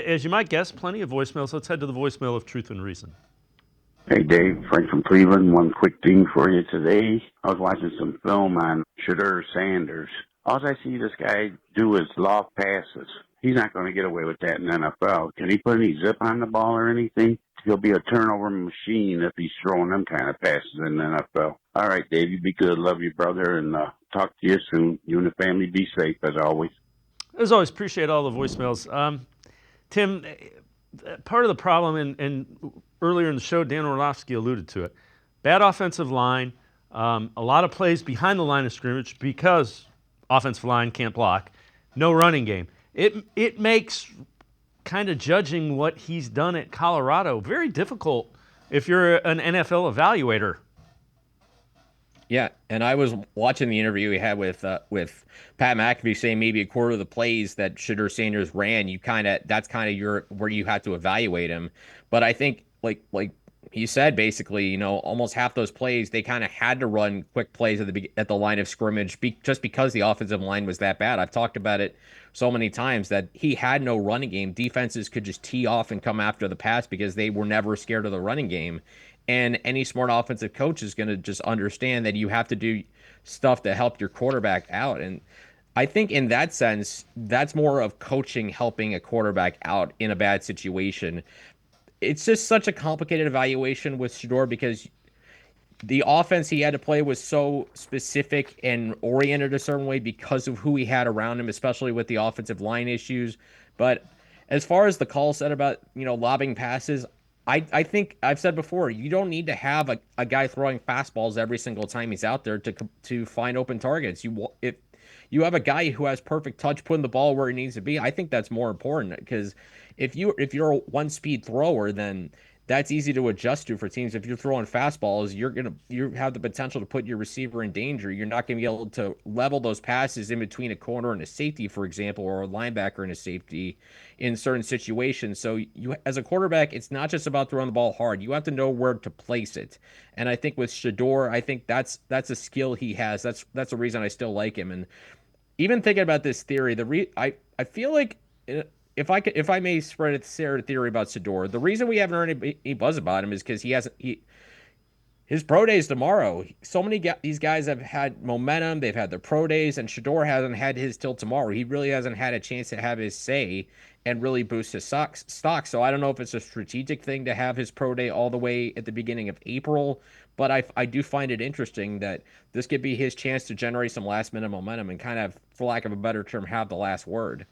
As you might guess, plenty of voicemails. Let's head to the voicemail of Truth and Reason. Hey Dave, Frank from Cleveland. One quick thing for you today. I was watching some film on Shedeur Sanders. All I see this guy do is loft passes. He's not going to get away with that in the NFL. Can he put any zip on the ball or anything? He'll be a turnover machine if he's throwing them kind of passes in the NFL. All right, Dave, you be good. Love you, brother, and talk to you soon. You and the family be safe as always. As always, appreciate all the voicemails. Tim, part of the problem, and earlier in the show, Dan Orlovsky alluded to it, bad offensive line, a lot of plays behind the line of scrimmage because offensive line can't block, no running game. It makes kind of judging what he's done at Colorado very difficult if you're an NFL evaluator. Yeah, and I was watching the interview he had with Pat McAfee saying maybe a quarter of the plays that Shedeur Sanders ran, you kind of that's kind of your where you had to evaluate him. But I think like he said basically, almost half those plays they kind of had to run quick plays at the line of scrimmage just because the offensive line was that bad. I've talked about it so many times that he had no running game. Defenses could just tee off and come after the pass because they were never scared of the running game. And any smart offensive coach is going to just understand that you have to do stuff to help your quarterback out. And I think in that sense, that's more of coaching helping a quarterback out in a bad situation. It's just such a complicated evaluation with Shedeur because the offense he had to play was so specific and oriented a certain way because of who he had around him, especially with the offensive line issues. But as far as the call said about, lobbing passes, I think I've said before, you don't need to have a guy throwing fastballs every single time he's out there to find open targets. If you have a guy who has perfect touch putting the ball where he needs to be, I think that's more important because if you're a one speed thrower, then that's easy to adjust to for teams. If you're throwing fastballs, you have the potential to put your receiver in danger. You're not going to be able to level those passes in between a corner and a safety, for example, or a linebacker and a safety in certain situations. So you, as a quarterback, it's not just about throwing the ball hard. You have to know where to place it. And I think with Shedeur, I think that's a skill he has. That's the reason I still like him. And even thinking about this theory, I feel like if I may spread a theory about Shedeur, the reason we haven't heard any buzz about him is because his pro days tomorrow. So many these guys have had momentum. They've had their pro days, and Shedeur hasn't had his till tomorrow. He really hasn't had a chance to have his say and really boost his stock. So I don't know if it's a strategic thing to have his pro day all the way at the beginning of April, but I do find it interesting that this could be his chance to generate some last minute momentum and kind of, for lack of a better term, have the last word.